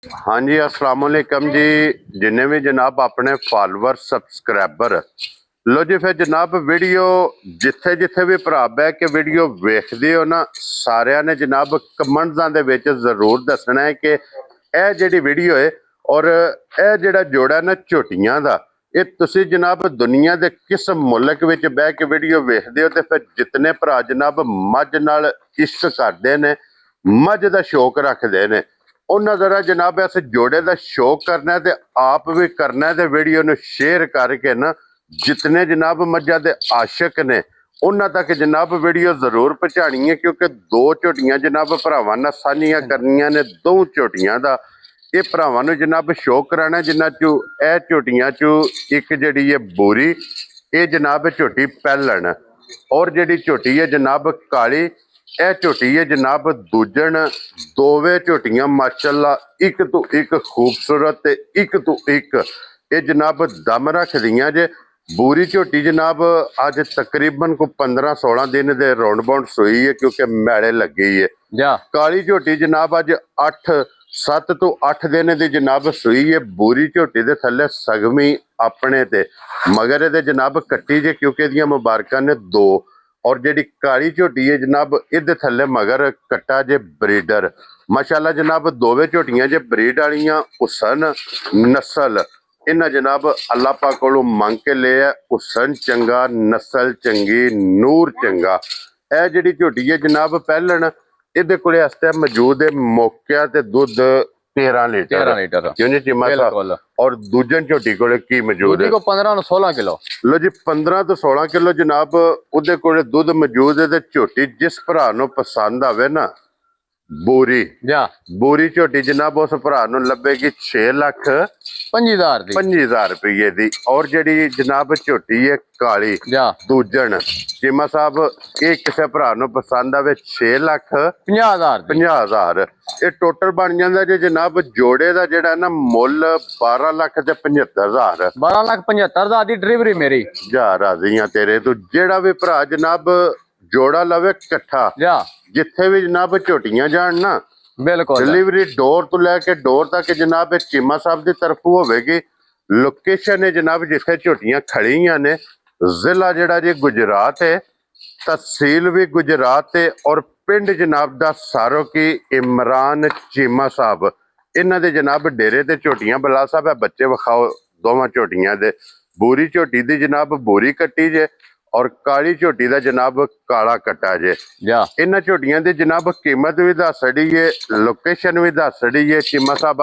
हाँ जी, अस्सलाम वालेकुम जी। जिन्ने भी जनाब अपने फॉलोअर सबसक्राइबर लो जी, फिर जनाब वीडियो जिथे जिथे भी भरा बह के वीडियो वेखदे हो ना, सारिਆਂ ने जनाब कमेंट्स दे विच जरूर दसना है कि यह जिहड़ी वीडियो है और यह जिहड़ा जोड़ा ना झोटियां दा, ये तुसी जनाब दुनिया के किस मुल्क विच बह के वीडियो वेखदे हो, ते फिर जितने भरा जनाब मझ नाल इश्क करदे ने, मझ दा शौक रखदे ने, उन्हें जरा जनाब इस जोड़े का शौक करना है, आप भी करना है, वीडियो में शेयर करके ना जितने जनाब मझां दे आशिक ने उन्होंने तक जनाब वीडियो जरूर पहुँचानी है, क्योंकि दो झोटियां जनाब भरावां नाल साझियां करनियां ने। दो झोटियां दा ये भरावां नूं जनाब शौक कराना, जिन्हां चों ए झोटियां चों एक जिहड़ी है बोरी, ये जनाब झोटी पैलण, और जिहड़ी झोटी है जनाब काली, यह झोटी है जनाब दूजन। दोवे झोटियां माशाअल्लाह एक तो एक खूबसूरत ते एक तो एक ये जनाब दम रख दियां जे। बूरी झोटी जनाब अज तकरीबन को 15-16 दिन दे राउंड बाउंड सोई है, क्योंकि मैले लगी है। काली झोटी जनाब अज 7 तो 8 दिन की जनाब सोई है। बूरी झोटी दे थल्ले सगमी अपने ते मगर ये जनाब कट्टी जे, क्योंकि इहदियां मुबारकां ने 2। और जिहड़ी काली झोटी है जनाब इहदे थल्ले मगर कट्टा जे ब्रीडर। माशाअल्लाह जनाब दोवे झोटियां जे ब्रीड वालियां हुसन नस्ल, इन्हां जनाब अल्लाह पाक कोलों मंग के ले है। हुसन चंगा, नस्ल चंगी, नूर चंगा। यह जिहड़ी झोटी है जनाब पैलण, इहदे कोले इस टाइम मौजूद है मौके ते दुध 13 लीटर क्यों जी चीमा साहब। और दूजन झोटी कोले की मौजूद है? 15 ਤੋਂ 16 किलो। लो जी 15 तो 16 किलो जनाब उहदे कोले दुध मौजूद है। झोटी जिस भरा नूं पसंद आवे ना, बोरी बोरी झोटी जनाब उस भरा नूं लभेगी 6,25,000 रुपये दी। और जिहड़ी जनाब झोटी है काली दूजन चीमा साहब, ये किसी भरा नूं पसंद आवे 6,50,000। ये टोटल बन जाता जे जनाब जोड़े का जिहड़ा ना मुल 12,75,000। 12,75,000 दी डिलीवरी मेरी जा राजी हां तेरे तो। जिहड़ा भी भरा जनाब जोड़ा लवे कट्ठा, जिथे भी जनाब झोटियां जान ना, बिल्कुल डिलीवरी डोर तो लैके डोर तक जनाब चीमा साहब की तरफों होगी। लोकेशन है जनाब जिथे झोटियां खड़ियां ने, जिला जिहड़ा जी गुजरात है, तहसील भी गुजरात है, और पिंड जनाब दा सारो की इमरान चीमा साहब। इन्हां दे जनाब डेरे ते झोटियां बला साहब है। बच्चे विखाओ दोवां झोटियां दे। बूरी झोटी दी जनाब बूरी कट्टी जे, और काली झोटी का जनाब काला कट्टा जे। इन्हां झोटियां दी जनाब कीमत भी दस दी है, लोकेशन भी दस दी है। चीमा साहब